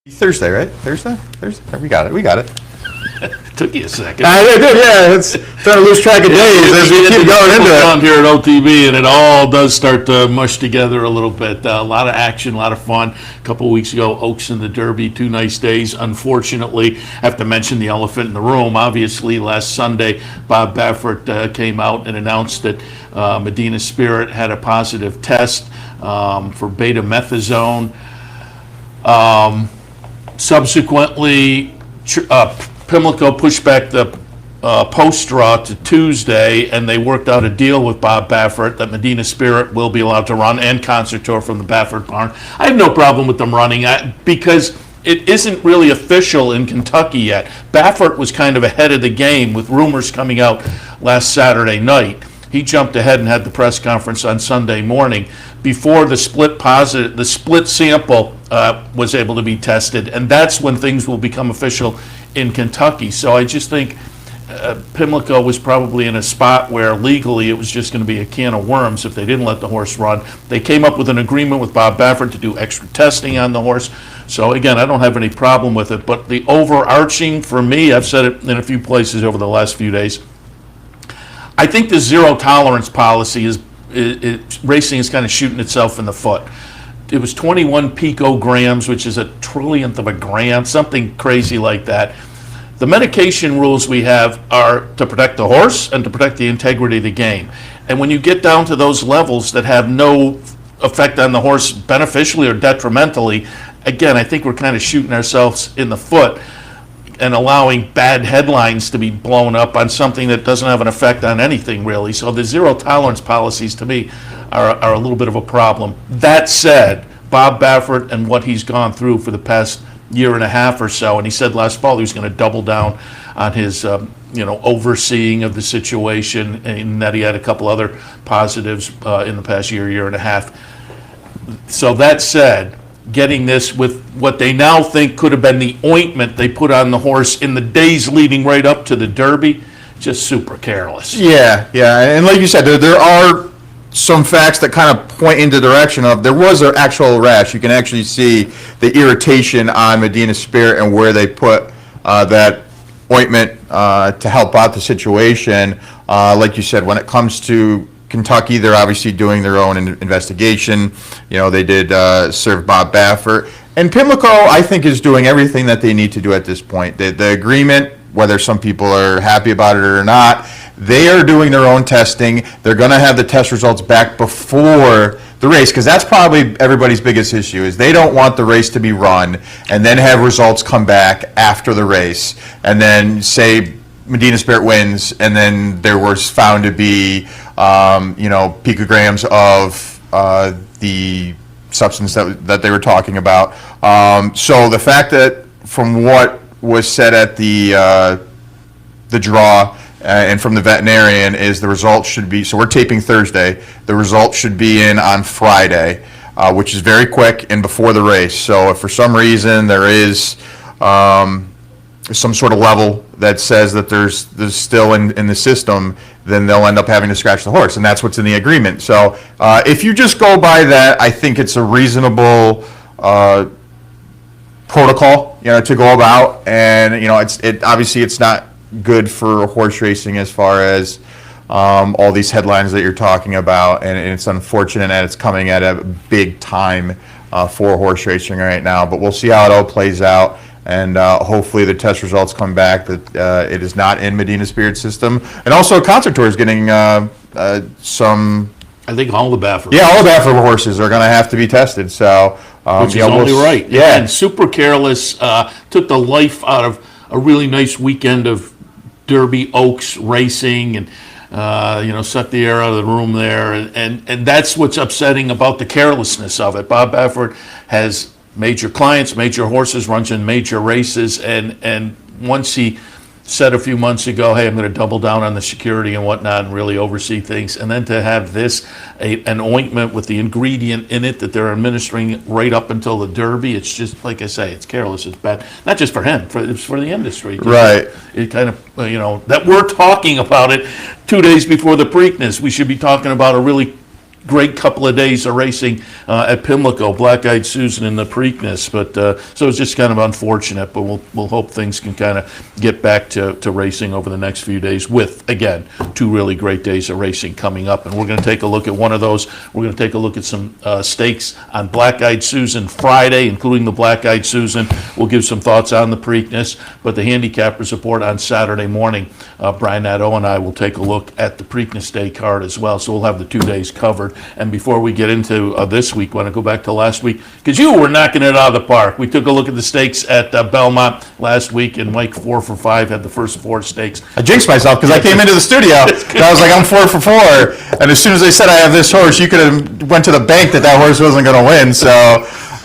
Thursday, right? Thursday? We got it. Took you a second. I did, yeah. It's trying to lose track of days as we keep going into it. Down here at OTB, and it all does start to mush together a little bit. A lot of action, a lot of fun. A couple of weeks ago, Oaks and the Derby, 2 nice days. Unfortunately, I have to mention the elephant in the room. Obviously, last Sunday, Bob Baffert came out and announced that Medina Spirit had a positive test for beta-methazone. Subsequently, Pimlico pushed back the post draw to Tuesday, and they worked out a deal with Bob Baffert that Medina Spirit will be allowed to run, and Concert Tour from the Baffert barn. I have no problem with them running because it isn't really official in Kentucky yet. Baffert was kind of ahead of the game with rumors coming out last Saturday night. He jumped ahead and had the press conference on Sunday morning before the split sample was able to be tested, and that's when things will become official in Kentucky. So I just think Pimlico was probably in a spot where legally it was just going to be a can of worms if they didn't let the horse run. They came up with an agreement with Bob Baffert to do extra testing on the horse. So again, I don't have any problem with it, but the overarching for me, I've said it in a few places over the last few days, I think the zero tolerance policy racing is kind of shooting itself in the foot. It was 21 picograms, which is a trillionth of a gram, something crazy like that. The medication rules we have are to protect the horse and to protect the integrity of the game. And when you get down to those levels that have no effect on the horse beneficially or detrimentally, again, I think we're kind of shooting ourselves in the foot and allowing bad headlines to be blown up on something that doesn't have an effect on anything really. So the zero tolerance policies to me are a little bit of a problem. That said, Bob Baffert and what he's gone through for the past year and a half or so, and he said last fall he was going to double down on his overseeing of the situation, and that he had a couple other positives in the past year and a half. So that said, getting this with what they now think could have been the ointment they put on the horse in the days leading right up to the Derby, just super careless. Yeah, and like you said, there are some facts that kind of point in the direction of there was an actual rash. You can actually see the irritation on Medina Spirit and where they put that ointment to help out the situation. Like you said, when it comes to Kentucky, they're obviously doing their own investigation. They did serve Bob Baffert. And Pimlico, I think, is doing everything that they need to do at this point. The agreement, whether some people are happy about it or not, they are doing their own testing. They're going to have the test results back before the race, because that's probably everybody's biggest issue, is they don't want the race to be run and then have results come back after the race and then say Medina Spirit wins, and then there was found to be picograms of the substance that they were talking about. So the fact that from what was said at the draw and from the veterinarian is the results should be, so we're taping Thursday, the results should be in on Friday, which is very quick and before the race. So if for some reason there is some sort of level that says that there's still in the system, then they'll end up having to scratch the horse, and that's what's in the agreement. So if you just go by that, I think it's a reasonable protocol, to go about, and obviously it's not good for horse racing as far as all these headlines that you're talking about, and it's unfortunate that it's coming at a big time for horse racing right now. But we'll see how it all plays out. And hopefully the test results come back that it is not in Medina Spirit system. And also Concert Tour is getting some... I think all the Baffert. Yeah, all the Baffert horses are going to have to be tested. So, which is only right. Yeah. And super careless, took the life out of a really nice weekend of Derby Oaks racing, and sucked the air out of the room there. And that's what's upsetting about the carelessness of it. Bob Baffert has major clients, major horses, runs in major races, and once he said a few months ago, hey, I'm going to double down on the security and whatnot and really oversee things, and then to have this, an ointment with the ingredient in it that they're administering right up until the Derby, it's just, like I say, it's careless, it's bad, not just for him, it's for the industry. Right. It kind of, that we're talking about it 2 days before the Preakness. We should be talking about a really great couple of days of racing at Pimlico, Black-Eyed Susan and the Preakness. But so it's just kind of unfortunate, but we'll hope things can kind of get back to racing over the next few days with, again, 2 really great days of racing coming up. And we're going to take a look at one of those. We're going to take a look at some stakes on Black-Eyed Susan Friday, including the Black-Eyed Susan. We'll give some thoughts on the Preakness, but the handicappers report on Saturday morning. Brian Nadeau and I will take a look at the Preakness Day card as well, so we'll have the 2 days covered. And before we get into this week, I want to go back to last week, because you were knocking it out of the park. We took a look at the stakes at Belmont last week, and Mike 4 for 5 had the first 4 stakes. I jinxed myself because I came into the studio and I was like, I'm 4 for 4. And as soon as they said I have this horse, you could have went to the bank that horse wasn't going to win. So,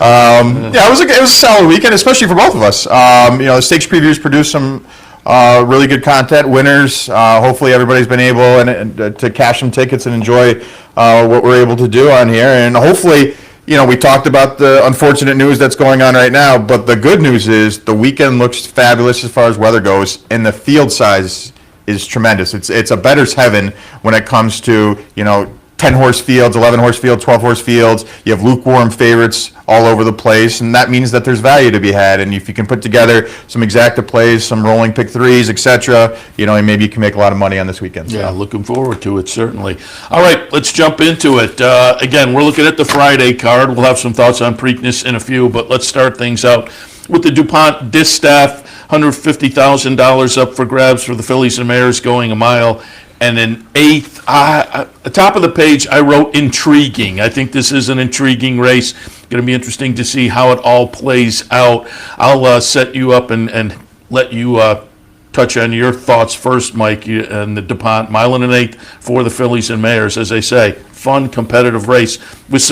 yeah, it was a solid weekend, especially for both of us. The stakes previews produced some really good content. Winners, hopefully everybody's been able to cash some tickets and enjoy what we're able to do on here. And hopefully, we talked about the unfortunate news that's going on right now, but the good news is the weekend looks fabulous as far as weather goes, and the field size is tremendous. It's a bettor's heaven when it comes to, 10-horse fields, 11-horse fields, 12-horse fields. You have lukewarm favorites all over the place, and that means that there's value to be had. And if you can put together some exacta plays, some rolling pick threes, etc., maybe you can make a lot of money on this weekend. So. Yeah, looking forward to it, certainly. All right, let's jump into it. Again, we're looking at the Friday card. We'll have some thoughts on Preakness in a few, but let's start things out with the DuPont Distaff, $150,000 up for grabs for the Fillies and Mares going a mile. And then 8th, at the top of the page, I wrote intriguing. I think this is an intriguing race. Going to be interesting to see how it all plays out. I'll set you up and let you touch on your thoughts first, Mike, and the DuPont mile and an 8th for the Fillies and Mares. As I say, fun, competitive race with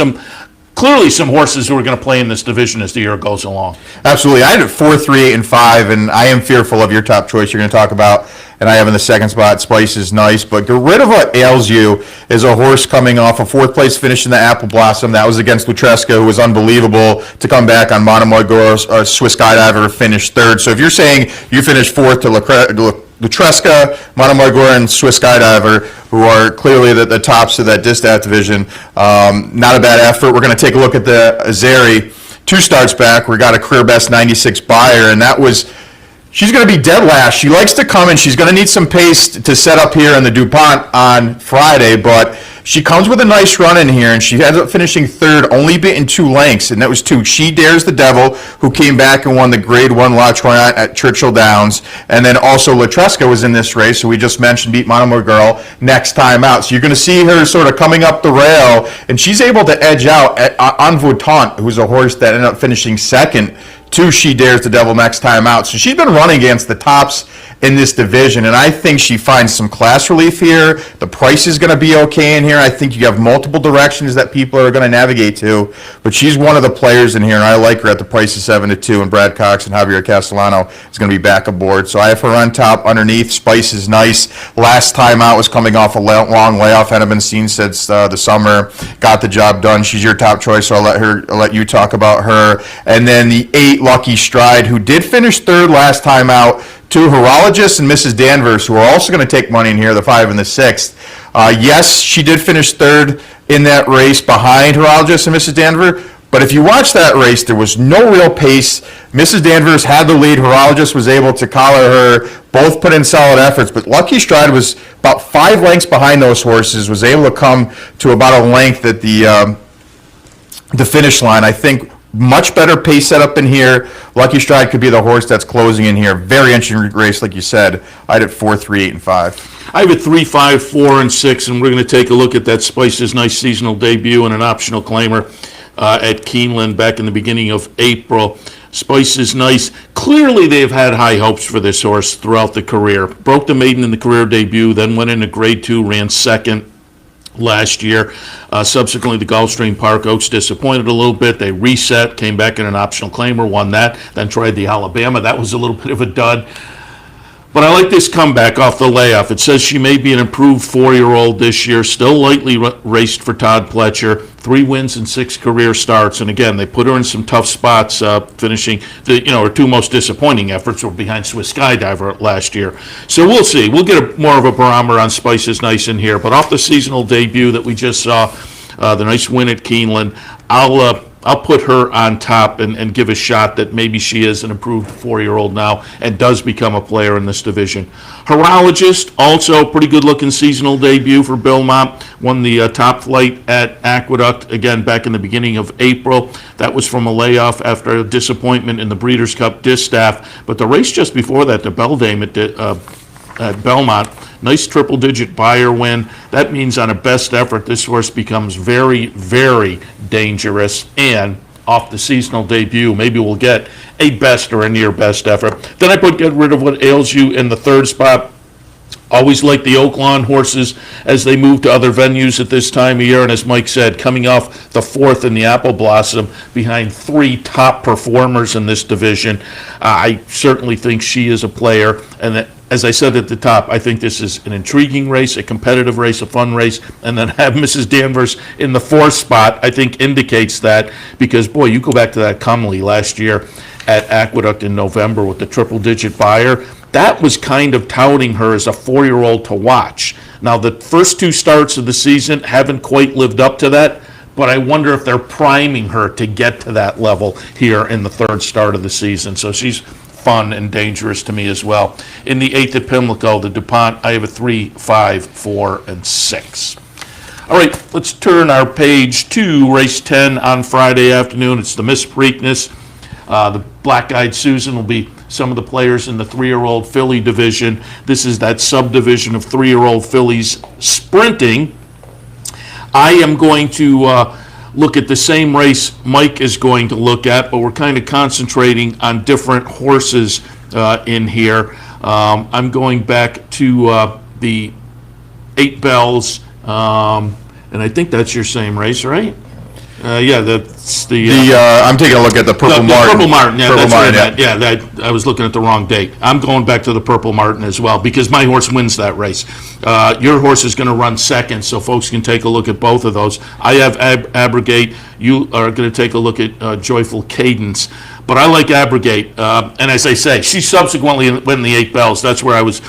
clearly some horses who are going to play in this division as the year goes along. Absolutely. I had it 4, 3, 8, and 5, and I am fearful of your top choice you're going to talk about. And I have in the second spot, Spice is Nice. But Get Rid of What Ails You is a horse coming off a 4th place finish in the Apple Blossom. That was against Lutresca, who was unbelievable to come back on Monomoy Swiss Skydiver, finished 3rd. So if you're saying you finished 4th to Lutresca, Monomoy and Swiss Skydiver, who are clearly the tops of that Distaff division, not a bad effort. We're going to take a look at the Azeri 2 starts back. We got a career best 96 buyer, and that was... She's going to be dead last. She likes to come, and she's going to need some pace to set up here in the DuPont on Friday, but she comes with a nice run in here, and she ends up finishing 3rd, only beaten 2 lengths, and that was 2. She Dares the Devil, who came back and won the Grade 1 La Troyant at Churchill Downs, and then also Lutresca was in this race, who we just mentioned beat Monomoy Girl next time out. So you're going to see her sort of coming up the rail, and she's able to edge out En Votant, who's a horse that ended up finishing 2nd to She Dares the Devil next time out. So she's been running against the tops in this division, and I think she finds some class relief here. The price is going to be okay in here. I think you have multiple directions that people are going to navigate to, but she's one of the players in here, and I like her at the price of 7-2, and Brad Cox and Javier Castellano is going to be back aboard. So I have her on top. Underneath, Spice is Nice. Last time out was coming off a long layoff, hadn't been seen since the summer. Got the job done. She's your top choice, so I'll let you talk about her. And then the 8, Lucky Stride, who did finish 3rd last time out, to Horologist and Mrs. Danvers, who are also going to take money in here, the 5 and the 6th. Yes, she did finish 3rd in that race behind Horologist and Mrs. Danvers, but if you watch that race, there was no real pace. Mrs. Danvers had the lead. Horologist was able to collar her. Both put in solid efforts, but Lucky Stride was about 5 lengths behind those horses, was able to come to about a length at the finish line. I think much better pace setup in here. Lucky Stride could be the horse that's closing in here. Very interesting race, like you said. I had it 4, 3, 8, and 5. I have it 3, 5, 4, and 6, and we're going to take a look at that Spice's Nice seasonal debut and an optional claimer at Keeneland back in the beginning of April. Spice is Nice. Clearly, they've had high hopes for this horse throughout the career. Broke the maiden in the career debut, then went into Grade 2, ran 2nd last year. Subsequently, the Gulfstream Park Oaks disappointed a little bit. They reset, came back in an optional claimer, won that, then tried the Alabama. That was a little bit of a dud. But I like this comeback off the layoff. It says she may be an improved 4-year-old this year, still lightly raced for Todd Pletcher, 3 wins and 6 career starts. And again, they put her in some tough spots, finishing, her 2 most disappointing efforts were behind Swiss Skydiver last year. So we'll see. We'll get more of a barometer on Spice is Nice in here. But off the seasonal debut that we just saw, the nice win at Keeneland. I'll put her on top and give a shot that maybe she is an improved 4-year-old now and does become a player in this division. Horologist, also pretty good-looking seasonal debut for Belmont. Won the top flight at Aqueduct, again, back in the beginning of April. That was from a layoff after a disappointment in the Breeders' Cup Distaff. But the race just before that, the Beldame at Belmont, nice triple-digit buyer win. That means on a best effort, this horse becomes very, very dangerous. And off the seasonal debut, maybe we'll get a best or a near best effort. Then I put Get Rid of What Ails You in the third spot. Always like the Oaklawn horses as they move to other venues at this time of year. And as Mike said, coming off the fourth in the Apple Blossom behind 3 top performers in this division, I certainly think she is a player. And that, as I said at the top, I think this is an intriguing race, a competitive race, a fun race. And then have Mrs. Danvers in the 4th spot, I think indicates that. Because, boy, you go back to that Cumley last year at Aqueduct in November with the triple-digit buyer. That was kind of touting her as a 4-year-old to watch. Now, the first 2 starts of the season haven't quite lived up to that, but I wonder if they're priming her to get to that level here in the 3rd start of the season. So she's fun and dangerous to me as well. In the 8th at Pimlico, the DuPont, I have a 3, 5, 4, and 6. All right, let's turn our page to race 10 on Friday afternoon. It's the Miss Preakness. The Black-Eyed Susan will be some of the players in the 3-year-old filly division. This is that subdivision of 3-year-old fillies sprinting. I am going to look at the same race Mike is going to look at, but we're kind of concentrating on different horses in here. I'm going back to the 8 Bells, and I think that's your same race, right? Yeah, that's the... I'm taking a look at the Purple Martin. Purple Martin, yeah, Purple that's Martin, right. Yeah, I was looking at the wrong date. I'm going back to the Purple Martin as well, because my horse wins that race. Your horse is going to run second, so folks can take a look at both of those. I have Abrogate. You are going to take a look at Joyful Cadence. But I like Abrogate, and as I say, she subsequently won the 8 Bells. That's where I was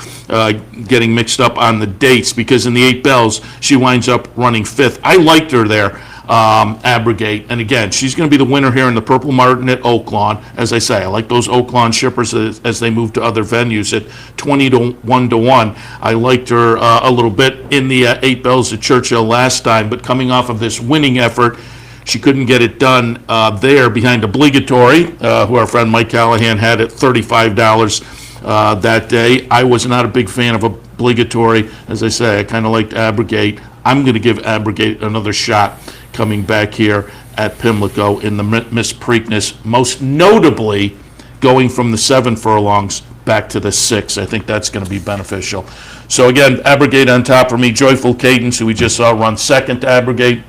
getting mixed up on the dates, because in the 8 Bells, she winds up running 5th. I liked her there. Abrogate, and again, she's going to be the winner here in the Purple Martin at Oaklawn. As I say, I like those Oaklawn shippers as they move to other venues at 20-1. I liked her a little bit in the 8 Bells at Churchill last time, but coming off of this winning effort, she couldn't get it done there behind Obligatory, who our friend Mike Callahan had at $35 that day. I was not a big fan of Obligatory. As I say, I kind of liked Abrogate. I'm going to give Abrogate another shot coming back here at Pimlico in the Miss Preakness, most notably going from the 7 furlongs back to the 6. I think that's going to be beneficial. So again, Abrogate on top for me. Joyful Cadence, who we just saw run second to Abrogate.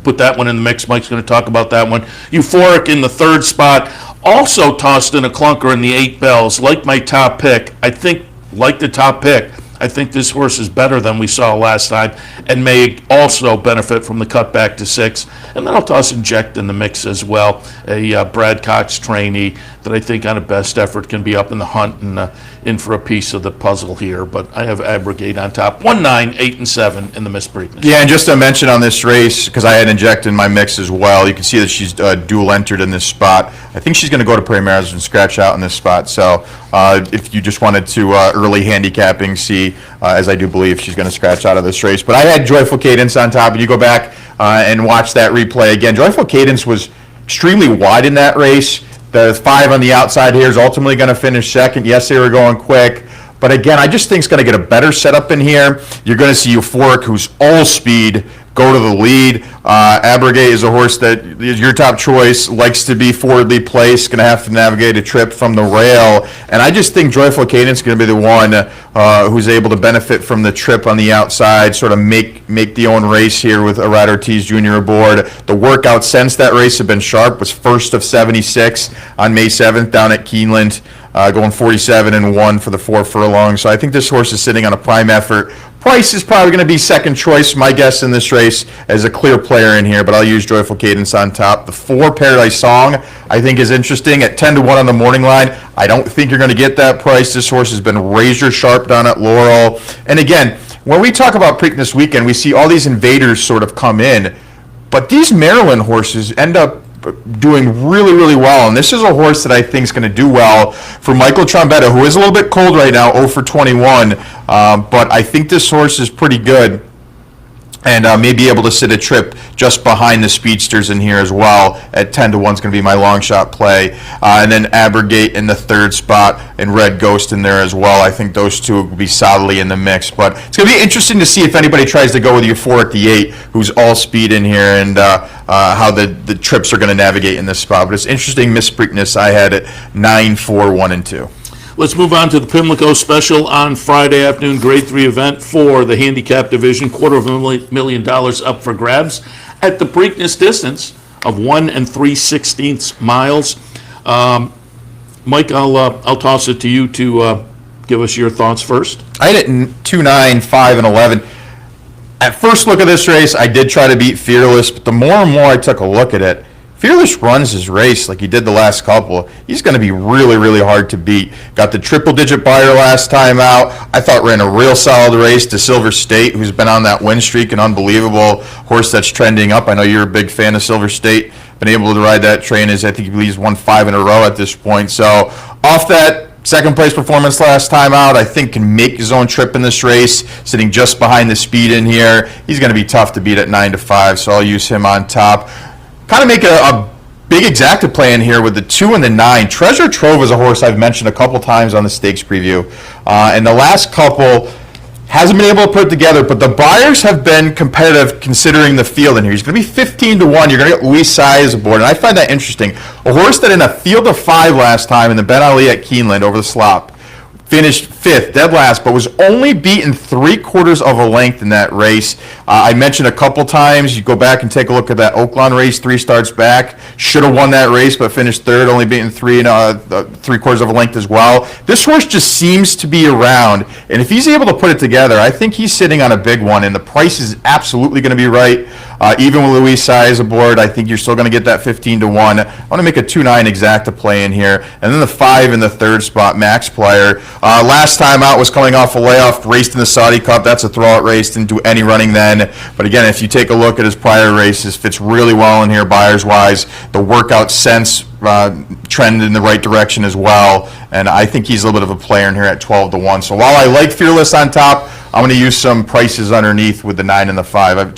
Put that one in the mix. Mike's going to talk about that one. Euphoric in the 3rd spot. Also tossed in a clunker in the 8 Bells. Like my top pick. I think, like the top pick, I think this horse is better than we saw last time and may also benefit from the cutback to 6. And then I'll toss Inject in the mix as well, a Brad Cox trainee that I think on a best effort can be up in the hunt and in for a piece of the puzzle here. But I have Abrogate on top. 1, 9, 8, and 7 in the Miss Preakness. Yeah, and just to mention on this race, because I had Inject in my mix as well, you can see that she's dual entered in this spot. I think she's going to go to Preakness and scratch out in this spot. So if you just wanted to early handicapping, see, as I do believe she's going to scratch out of this race. But I had Joyful Cadence on top, and you go back and watch that replay again. Joyful Cadence was extremely wide in that race. The 5 on the outside here is ultimately going to finish second. Yes, they were going quick. But again, I just think it's going to get a better setup in here. You're going to see Euphoric, who's all speed, go to the lead. Abrogate is a horse that is your top choice, likes to be forwardly placed, going to have to navigate a trip from the rail. And I just think Joyful Cadence is going to be the one who's able to benefit from the trip on the outside, sort of make the own race here with Arad Ortiz Jr. aboard. The workout since that race have been sharp, was first of 76 on May 7th down at Keeneland, going 47-1 for the 4 furlongs. So I think this horse is sitting on a prime effort. Price is probably going to be second choice, my guess, in this race as a clear player in here, but I'll use Joyful Cadence on top. The 4 Paradise Song, I think, is interesting at 10-1 on the morning line. I don't think you're going to get that price. This horse has been razor sharp down at Laurel. And again, when we talk about Preakness weekend, we see all these invaders sort of come in. But these Maryland horses end up doing really, really well. And this is a horse that I think is going to do well for Michael Trombetta, who is a little bit cold right now, 0 for 21. But I think this horse is pretty good. And may be able to sit a trip just behind the speedsters in here as well. At 10 to 1 is going to be my long shot play. And then Abrogate in the third spot and Red Ghost in there as well. I think those two will be solidly in the mix. But it's going to be interesting to see if anybody tries to go with Euphoric the 8, who's all speed in here, and how the trips are going to navigate in this spot. But it's interesting. Miss Preakness I had at 9, 4, 1, and 2. Let's move on to the Pimlico Special on Friday afternoon, Grade 3 event for the handicap division. $250,000 up for grabs at the Preakness distance of 1 3/16 miles. Mike, I'll toss it to you to give us your thoughts first. I had it 2, 9, 5, and 11. At first look at this race, I did try to beat Fearless, but the more and more I took a look at it, Fearless runs his race like he did the last couple. He's going to be really, really hard to beat. Got the triple-digit buyer last time out. I thought ran a real solid race to Silver State, who's been on that win streak, an unbelievable horse that's trending up. I know you're a big fan of Silver State. Been able to ride that train. I think he believes won 5 in a row at this point. So off that second place performance last time out, I think can make his own trip in this race, sitting just behind the speed in here. He's going to be tough to beat at 9 to 5, so I'll use him on top. Kind of make a big exacta play in here with the 2 and the 9. Treasure Trove is a horse I've mentioned a couple times on the stakes preview. And the last couple hasn't been able to put it together, but the buyers have been competitive considering the field in here. He's going to be 15 to 1. You're going to get Luis Saez aboard, and I find that interesting. A horse that in a field of 5 last time in the Ben Ali at Keeneland over the slop finished 5th, dead last, but was only beaten 3/4 of a length in that race. I mentioned a couple times, you go back and take a look at that Oaklawn race 3 starts back. Should have won that race, but finished 3rd, only beaten 3/4 of a length as well. This horse just seems to be around, and if he's able to put it together, I think he's sitting on a big one, and the price is absolutely going to be right. Even with Luis Saez aboard, I think you're still going to get that 15 to 1. I want to make a 2-9 exacta play in here. And then the 5 in the third spot, Max Player. Last time out was coming off a layoff, raced in the Saudi Cup. That's a throwout race, didn't do any running then. But again, if you take a look at his prior races, fits really well in here buyers-wise. The workout sense trend in the right direction as well. And I think he's a little bit of a player in here at 12 to 1. So while I like Fearless on top, I'm going to use some prices underneath with the 9 and the 5. I have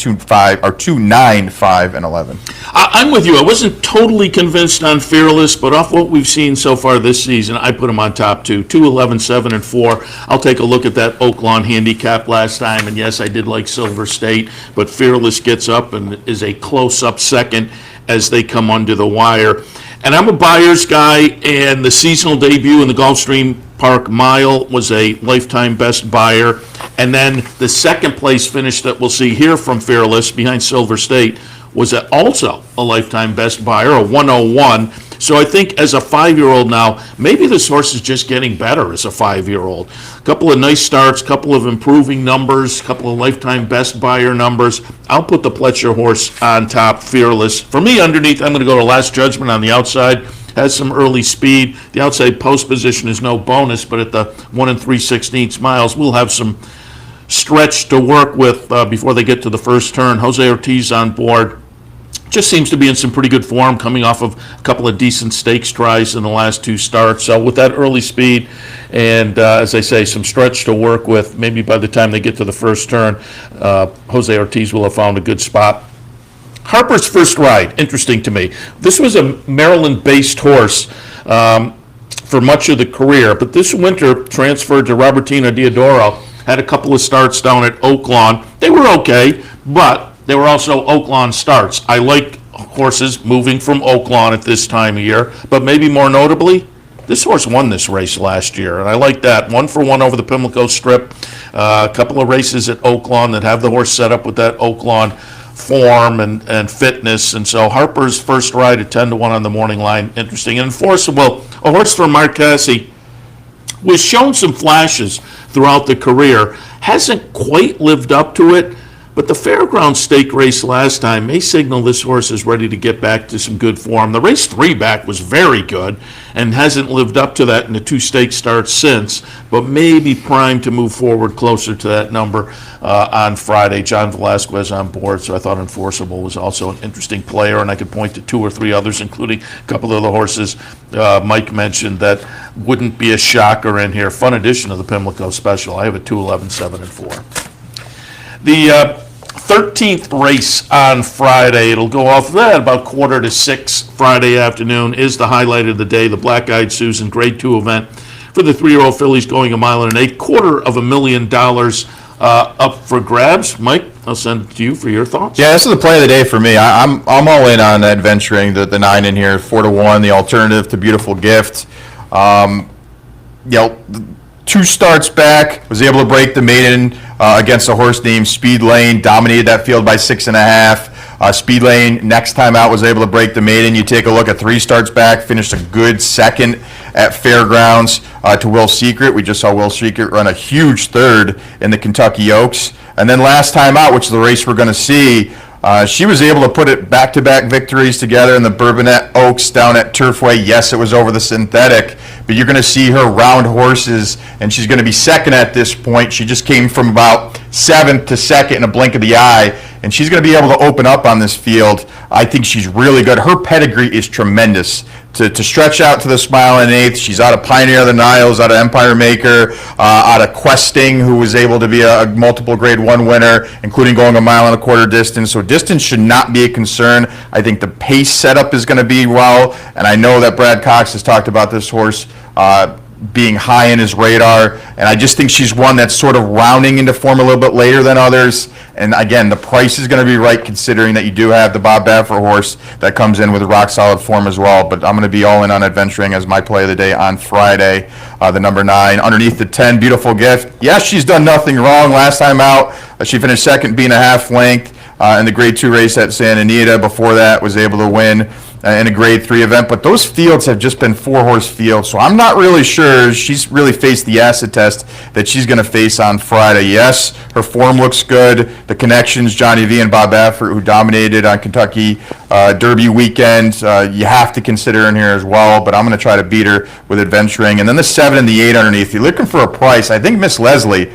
2, 9, 5, and 11. I'm with you. I wasn't totally convinced on Fearless, but off what we've seen so far this season, I put him on top 2. 2, 11, 7, and 4. I'll take a look at that Oaklawn handicap last time, and yes, I did like Silver State, but Fearless gets up and is a close-up second as they come under the wire. And I'm a buyer's guy, and the seasonal debut in the Gulfstream Park Mile was a lifetime best buyer. And then the second place finish that we'll see here from Fearless behind Silver State was also a lifetime best buyer, a 101. So I think as a 5-year-old now, maybe this horse is just getting better as a 5-year-old. A couple of nice starts, couple of improving numbers, couple of lifetime best buyer numbers. I'll put the Pletcher horse on top, Fearless. For me, underneath, I'm going to go to Last Judgment on the outside. Has some early speed. The outside post position is no bonus, but at the 1 3/16 miles, we'll have some stretch to work with before they get to the first turn. Jose Ortiz on board. Just seems to be in some pretty good form, coming off of a couple of decent stakes tries in the last 2 starts. So with that early speed and, as I say, some stretch to work with, maybe by the time they get to the first turn, Jose Ortiz will have found a good spot. Harper's first ride, interesting to me. This was a Maryland-based horse for much of the career, but this winter transferred to Robertino Diodoro, had a couple of starts down at Oaklawn. They were okay, but they were also Oaklawn starts. I like horses moving from Oaklawn at this time of year, but maybe more notably, this horse won this race last year, and I like that. 1 for 1 over the Pimlico Strip. A couple of races at Oaklawn that have the horse set up with that Oaklawn form and fitness, and so Harper's first ride at 10 to 1 on the morning line, interesting and enforceable. A horse from Marquesi was shown some flashes throughout the career, hasn't quite lived up to it, But the Fairground Stake race last time may signal this horse is ready to get back to some good form. The race 3 back was very good and hasn't lived up to that in the 2 stake starts since, but may be primed to move forward closer to that number on Friday. John Velasquez on board, so I thought Enforceable was also an interesting player, and I could point to 2 or 3 others, including a couple of the horses Mike mentioned that wouldn't be a shocker in here. Fun edition of the Pimlico Special. I have a 2, 11, 7, and 4. The 13th race on Friday, it'll go off that about 5:45 Friday afternoon, is the highlight of the day, the Black Eyed Susan Grade 2 event for the 3-year-old fillies going 1 1/8 $250,000 up for grabs. Mike, I'll send it to you for your thoughts. Yeah, this is the play of the day for me. I'm all in on adventuring the 9 in here, 4-1, the alternative to Beautiful Gift. 2 starts back, was able to break the maiden against a horse named Speed Lane, dominated that field by 6.5. Speed Lane, next time out, was able to break the maiden. You take a look at 3 starts back, finished a good second at Fairgrounds to Will Secret. We just saw Will Secret run a huge 3rd in the Kentucky Oaks. And then last time out, which is the race we're going to see, she was able to put it back-to-back victories together in the Bourbonnette Oaks down at Turfway. Yes, it was over the synthetic, but you're going to see her round horses, and she's going to be second at this point. She just came from about 7th to 2nd in a blink of the eye, and she's going to be able to open up on this field. I think she's really good. Her pedigree is tremendous. To stretch out to the Smile and 8th, she's out of Pioneer of the Niles, out of Empire Maker, out of Questing, who was able to be a multiple Grade 1 winner, including going 1.25 miles distance. So distance should not be a concern. I think the pace setup is going to be well, and I know that Brad Cox has talked about this horse being high in his radar, and I just think she's one that's sort of rounding into form a little bit later than others. And again, the price is going to be right, considering that you do have the Bob Baffert horse that comes in with rock solid form as well. But I'm going to be all in on adventuring as my play of the day on Friday. The number 9 underneath the 10, Beautiful Gift. Yes, she's done nothing wrong. Last time out, she finished second, being a half length in the Grade 2 race at Santa Anita. Before that, was able to win in a Grade 3 event, but those fields have just been 4-horse fields, so I'm not really sure she's really faced the acid test that she's going to face on Friday. Yes, her form looks good. The connections, Johnny V and Bob Baffert, who dominated on Kentucky Derby weekend, you have to consider in here as well, but I'm going to try to beat her with adventuring. And then the 7 and the 8 underneath. You're looking for a price. I think Miss Leslie,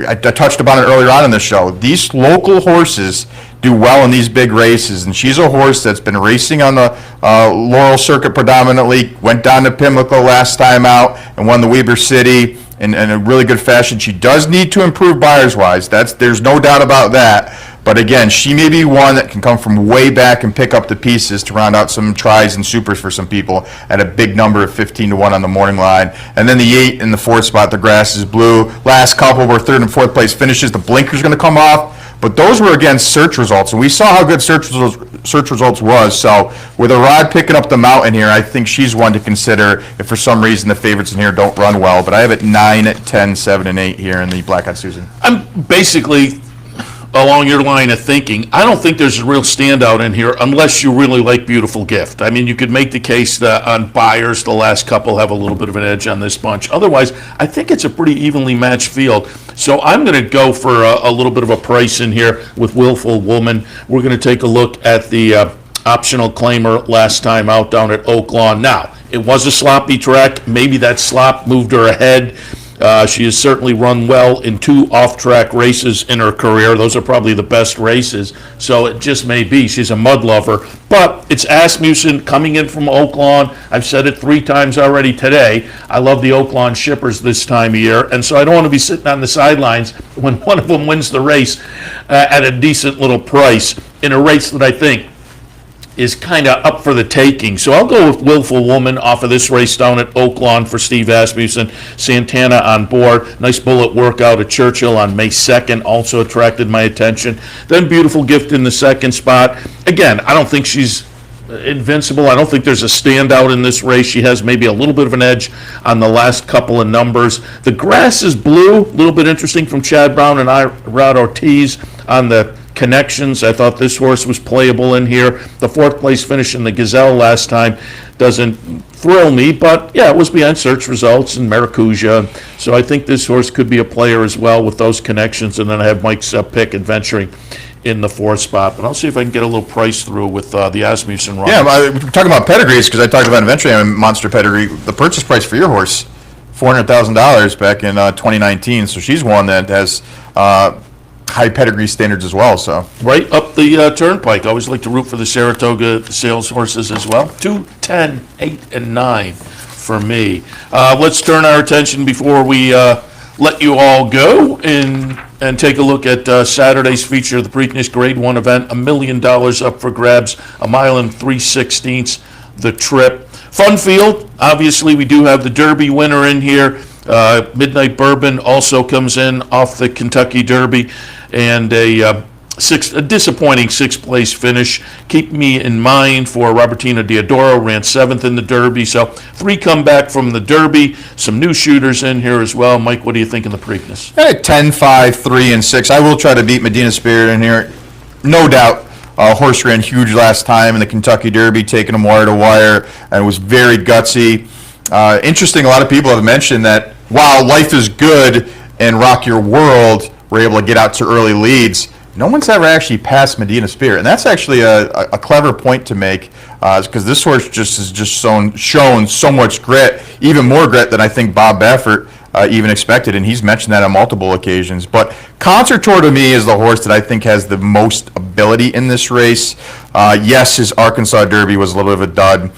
I touched upon it earlier on in the show. These local horses do well in these big races, and she's a horse that's been racing on the Laurel circuit predominantly, went down to Pimlico last time out and won the Weber City in a really good fashion. She does need to improve buyers-wise. There's no doubt about that. But again, she may be one that can come from way back and pick up the pieces to round out some tries and supers for some people at a big number of 15-1 on the morning line. And then the 8 in the 4th spot, the grass is blue. Last couple were 3rd and 4th place finishes. The blinker's going to come off. But those were against search results, and we saw how good search results was. So with a rod picking up the mountain here, I think she's one to consider if for some reason the favorites in here don't run well. But I have it 9, 10, 7, and 8 here in the Black Eyed Susan. I'm basically along your line of thinking. I don't think there's a real standout in here unless you really like Beautiful Gift. I mean, you could make the case that on buyers, the last couple have a little bit of an edge on this bunch. Otherwise, I think it's a pretty evenly matched field. So I'm going to go for a little bit of a price in here with Willful Woman. We're going to take a look at the optional claimer last time out down at Oak Lawn. Now, it was a sloppy track. Maybe that slop moved her ahead. She has certainly run well in 2 off-track races in her career. Those are probably the best races, so it just may be. She's a mud lover. But it's Asmussen coming in from Oak Lawn. I've said it 3 times already today. I love the Oak Lawn shippers this time of year, and so I don't want to be sitting on the sidelines when one of them wins the race at a decent little price in a race that I think is kind of up for the taking. So I'll go with Willful Woman off of this race down at Oak Lawn for Steve Asmussen. Santana on board. Nice bullet workout at Churchill on May 2nd also attracted my attention. Then Beautiful Gift in the 2nd spot. Again, I don't think she's invincible. I don't think there's a standout in this race. She has maybe a little bit of an edge on the last couple of numbers. The grass is blue, a little bit interesting from Chad Brown and Rod Ortiz on the connections. I thought this horse was playable in here. The 4th place finish in the Gazelle last time doesn't thrill me, but yeah, it was behind search results and Maracuja. So I think this horse could be a player as well with those connections. And then I have Mike's pick adventuring in the 4th spot. But I'll see if I can get a little price through with the Asmussen run. Yeah, we're talking about pedigrees because I talked about eventually a monster pedigree. The purchase price for your horse, $400,000 back in 2019. So she's one that has high pedigree standards as well. So Right up the turnpike. I always like to root for the Saratoga sales horses as well. 2, 10, 8, and 9 for me. Let's turn our attention before we let you all go and take a look at Saturday's feature of the Preakness Grade 1 event. $1 million up for grabs, a mile and 3/16 the trip. Fun field. Obviously, we do have the Derby winner in here. Midnight Bourbon also comes in off the Kentucky Derby, and a disappointing 6th place finish. Keep me in mind for Robertina Diodoro, ran 7th in the Derby. So 3 come back from the Derby. Some new shooters in here as well. Mike, what do you think in the Preakness? 10, 5, 3, and 6. I will try to beat Medina Spirit in here, no doubt. Horse ran huge last time in the Kentucky Derby, taking him wire to wire, and was very gutsy. Interesting, a lot of people have mentioned that while Life is Good and Rock Your World were able to get out to early leads, no one's ever actually passed Medina Spirit, and that's actually a clever point to make, because this horse has shown so much grit, even more grit than I think Bob Baffert even expected, and he's mentioned that on multiple occasions. But Concertor to me is the horse that I think has the most ability in this race. Yes, his Arkansas Derby was a little bit of a dud.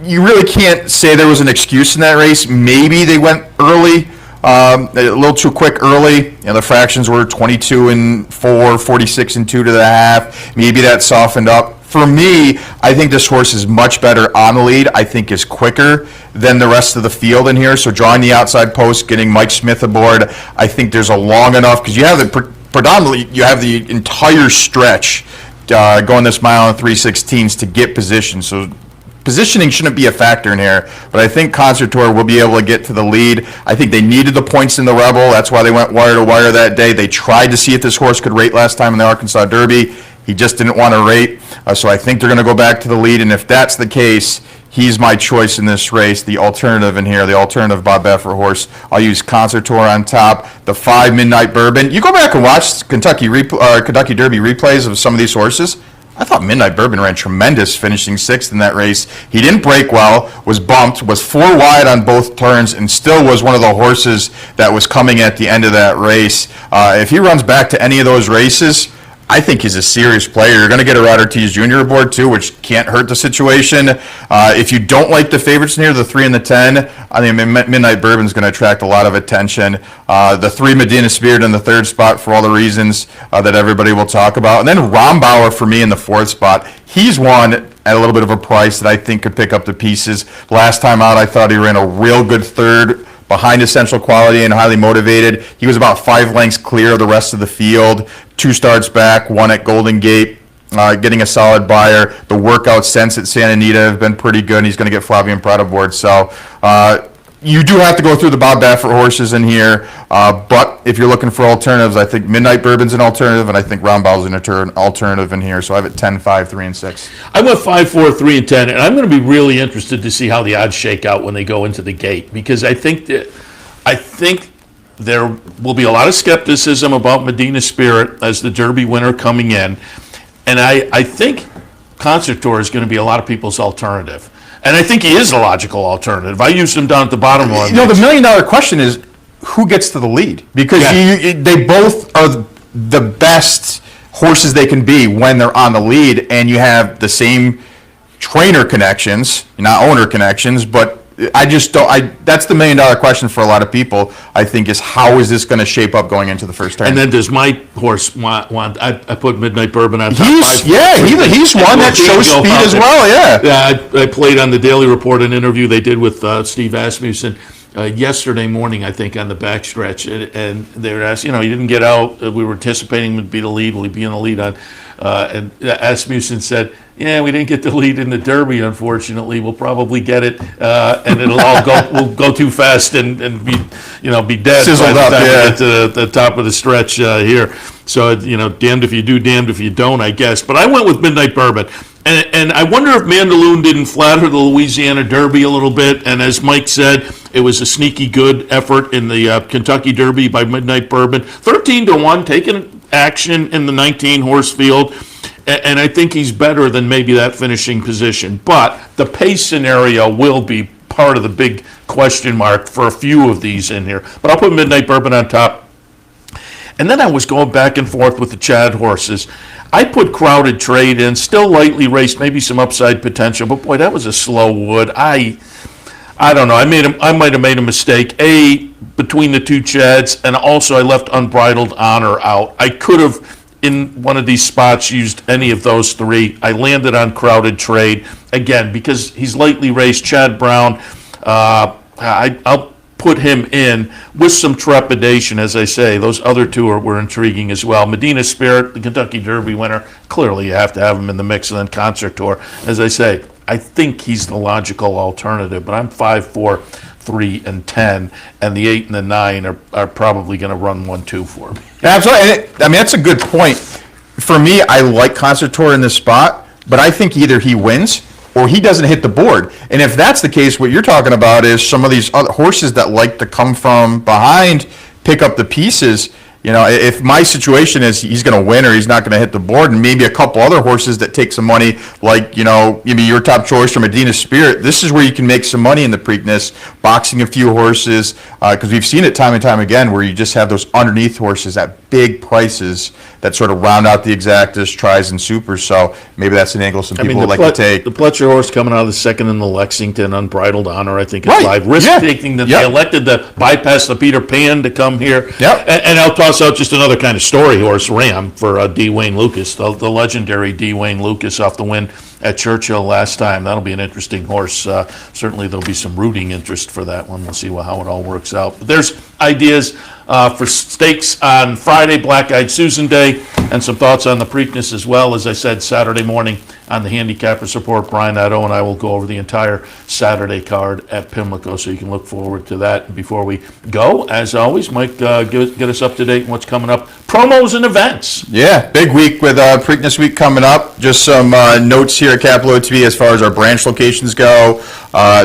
You really can't say there was an excuse in that race. Maybe they went early, a little too quick early. The fractions were 22 and 4, 46 and 2 to the half. Maybe that softened up. For me, I think this horse is much better on the lead. I think is quicker than the rest of the field in here. So drawing the outside post, getting Mike Smith aboard, I think there's a long enough, because you have predominantly you have the entire stretch going this mile and 3/16 to get position. So positioning shouldn't be a factor in here, but I think Concertor will be able to get to the lead. I think they needed the points in the Rebel. That's why they went wire to wire that day. They tried to see if this horse could rate last time in the Arkansas Derby. He just didn't want to rate, so I think they're going to go back to the lead, and if that's the case, he's my choice in this race, the alternative in here, the alternative Bob Baffert horse. I'll use Concertor on top, the 5 Midnight Bourbon. You go back and watch Kentucky Derby replays of some of these horses. I thought Midnight Bourbon ran tremendous, finishing 6th in that race. He didn't break well, was bumped, was 4 wide on both turns, and still was one of the horses that was coming at the end of that race. If he runs back to any of those races, I think he's a serious player. You're going to get a Ryder Tees Jr. aboard too, which can't hurt the situation. If you don't like the favorites near the 3 and the 10, I think Midnight Bourbon's going to attract a lot of attention. The 3 Medina Spirit in the 3rd spot for all the reasons that everybody will talk about. And then Rombauer for me in the 4th spot. He's one at a little bit of a price that I think could pick up the pieces. Last time out, I thought he ran a real good 3rd behind Essential Quality and highly motivated. He was about 5 lengths clear of the rest of the field. 2 starts back, 1 at Golden Gate, getting a solid buyer. The workouts since at Santa Anita have been pretty good, and he's going to get Flavian Prat aboard. So you do have to go through the Bob Baffert horses in here, but if you're looking for alternatives, I think Midnight Bourbon's an alternative, and I think Rombauer's an alternative in here. So I have it 10, 5, 3, and 6. I went 5, 4, 3, and 10, and I'm going to be really interested to see how the odds shake out when they go into the gate, because I think there will be a lot of skepticism about Medina Spirit as the Derby winner coming in, and I think Concertor is going to be a lot of people's alternative. And I think he is a logical alternative. I used him down at the bottom one. The $1 million question is, who gets to the lead? Because they both are the best horses they can be when they're on the lead, and you have the same trainer connections, not owner connections, but I just don't. That's the $1 million question for a lot of people. I think is how is this going to shape up going into the first turn? And then does my horse want? I put Midnight Bourbon on top. He's one that shows speed as well. Yeah, I played on the Daily Report an interview they did with Steve Asmussen yesterday morning, I think, on the backstretch, and they were asked, he didn't get out. We were anticipating him to be the lead. Will he be in the lead on? And Asmussen said, "Yeah, we didn't get the lead in the Derby, unfortunately. We'll probably get it, and it'll all we'll go too fast and be dead Sizzled by the up, time we get to the top of the stretch here." So damned if you do, damned if you don't, I guess. But I went with Midnight Bourbon, And I wonder if Mandaloun didn't flatter the Louisiana Derby a little bit, and as Mike said, it was a sneaky good effort in the Kentucky Derby by Midnight Bourbon. 13-1, taking action in the 19-horse field, and I think he's better than maybe that finishing position. But the pace scenario will be part of the big question mark for a few of these in here. But I'll put Midnight Bourbon on top. And then I was going back and forth with the Chad horses. I put Crowded Trade in, still lightly raced, maybe some upside potential, but boy, that was a slow wood. I don't know. I might have made a mistake. Between the two Chads, and also I left Unbridled Honor out. I could have, in one of these spots, used any of those three. I landed on Crowded Trade again because he's lightly raced. Chad Brown. I'll put him in with some trepidation, as I say. Those other two were intriguing as well. Medina Spirit, the Kentucky Derby winner, clearly you have to have him in the mix, and then Concert Tour. As I say, I think he's the logical alternative, but I'm 5, 4, 3, and 10, and the 8 and the 9 are probably going to run 1-2 for me. Absolutely. I mean, that's a good point. For me, I like Concert Tour in this spot, but I think either he wins or he doesn't hit the board. And if that's the case, what you're talking about is some of these other horses that like to come from behind, pick up the pieces. You know, if my situation is he's going to win or he's not going to hit the board, and maybe a couple other horses that take some money, like, you know, maybe your top choice or Medina Spirit, this is where you can make some money in the Preakness, boxing a few horses, because we've seen it time and time again where you just have those underneath horses at big prices that sort of round out the exactas, tries, and supers. So maybe that's an angle some people would like to take. The Pletcher horse coming out of the second in the Lexington, Unbridled Honor, I think is Right. 5. Risk-taking that they elected to bypass the Peter Pan to come here. Yep. And I'll toss out just another kind of story horse, Ram, for D. Wayne Lucas, the legendary D. Wayne Lucas off the win at Churchill last time. That'll be an interesting horse. Certainly there'll be some rooting interest for that one. We'll see how it all works out. But there's ideas for stakes on Friday, Black Eyed Susan Day, and some thoughts on the Preakness as well. As I said, Saturday morning on the Handicappers Report, Brian Nadeau and I will go over the entire Saturday card at Pimlico, so you can look forward to that. And before we go, as always, Mike, get us up to date on what's coming up. Promos and events. Yeah, big week with Preakness Week coming up. Just some notes here at Capital TV as far as our branch locations go.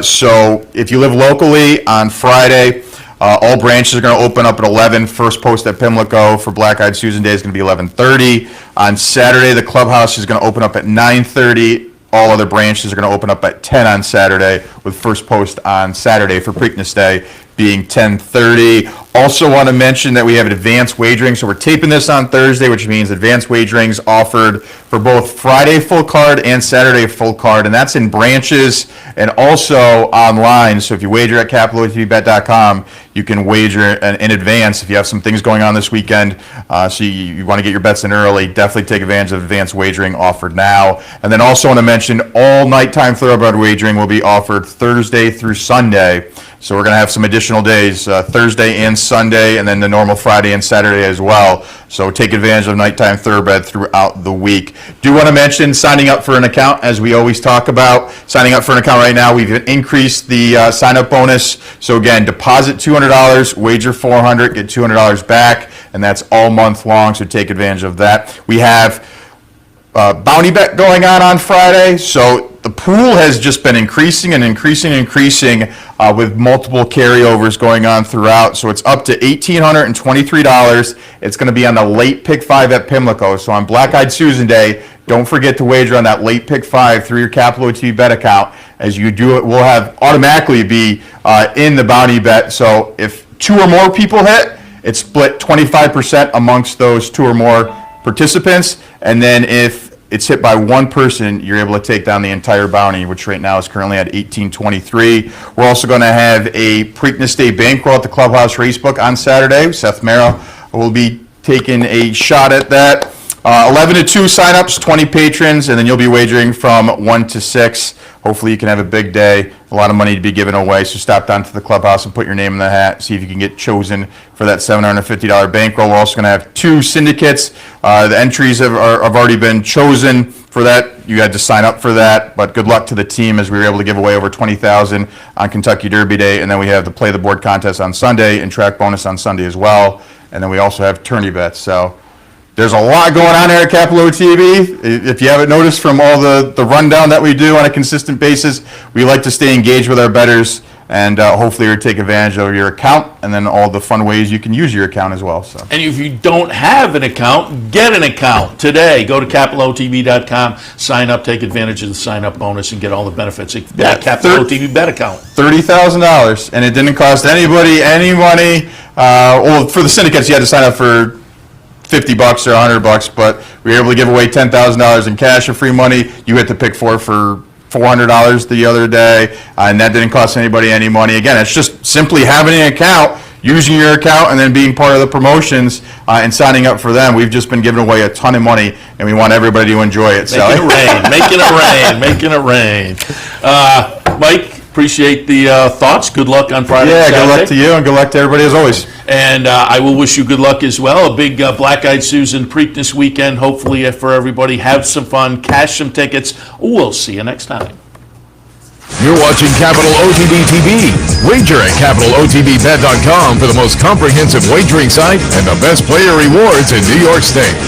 So if you live locally on Friday, all branches are going to open up at 11. First post at Pimlico for Black Eyed Susan Day is going to be 11:30. On Saturday, the clubhouse is going to open up at 9:30. All other branches are going to open up at 10 on Saturday, with first post on Saturday for Preakness Day being 10:30. Also want to mention that we have advanced wagering. So we're taping this on Thursday, which means advanced wagerings offered for both Friday full card and Saturday full card. And that's in branches and also online. So if you wager at capitaltvbet.com, you can wager in advance if you have some things going on this weekend. So you want to get your bets in early, definitely take advantage of advanced wagering offered now. And then also want to mention all nighttime thoroughbred wagering will be offered Thursday through Sunday. So we're going to have some additional days, Thursday and Sunday, and then the normal Friday and Saturday as well. So take advantage of nighttime thoroughbred throughout the week. Do want to mention signing up for an account, as we always talk about. Signing up for an account right now, we've increased the sign-up bonus. So again, deposit $200, wager $400, get $200 back, and that's all month long, so take advantage of that. We have bounty bet going on Friday, so the pool has just been increasing and increasing and increasing with multiple carryovers going on throughout. So it's up to $1,823. It's going to be on the late pick 5 at Pimlico. So on Black Eyed Susan Day, don't forget to wager on that late pick 5 through your Capital TV bet account. As you do it, will have automatically be in the bounty bet. So if 2 or more people hit, it's split 25% amongst those 2 or more participants. And then if it's hit by one person, you're able to take down the entire bounty, which right now is currently at $1,823. We're also going to have a Preakness Day bankroll at the Clubhouse Racebook on Saturday. Seth Merrow will be taking a shot at that. 11 to 2 signups, 20 patrons, and then you'll be wagering from 1 to 6. Hopefully you can have a big day, a lot of money to be given away. So stop down to the clubhouse and put your name in the hat, see if you can get chosen for that $750 bankroll. We're also going to have 2 syndicates. The entries have already been chosen for that. You had to sign up for that, but good luck to the team, as we were able to give away over $20,000 on Kentucky Derby Day. And then we have the Play the Board contest on Sunday and track bonus on Sunday as well. And then we also have tourney bets. So There's a lot going on here at Capital OTB. If you haven't noticed from all the rundown that we do on a consistent basis, we like to stay engaged with our bettors and hopefully you take advantage of your account and then all the fun ways you can use your account as well. So. And if you don't have an account, get an account today. Go to capitalotv.com, sign up, take advantage of the sign-up bonus, and get all the benefits of that Capital OTB bet account. $30,000, and it didn't cost anybody any money. Well, for the syndicates, you had to sign up for $50 or $100, but we were able to give away $10,000 in cash or free money. You had to pick four for $400 the other day, and that didn't cost anybody any money. Again, it's just simply having an account, using your account, and then being part of the promotions and signing up for them. We've just been giving away a ton of money, and we want everybody to enjoy it. Making it rain. Mike, appreciate the thoughts. Good luck on Friday and Saturday. Good luck to you, and good luck to everybody as always. And I will wish you good luck as well. A big Black Eyed Susan Preakness weekend, hopefully for everybody. Have some fun, cash some tickets. We'll see you next time. You're watching Capital OTB TV. Wager at CapitalOTBBet.com for the most comprehensive wagering site and the best player rewards in New York State.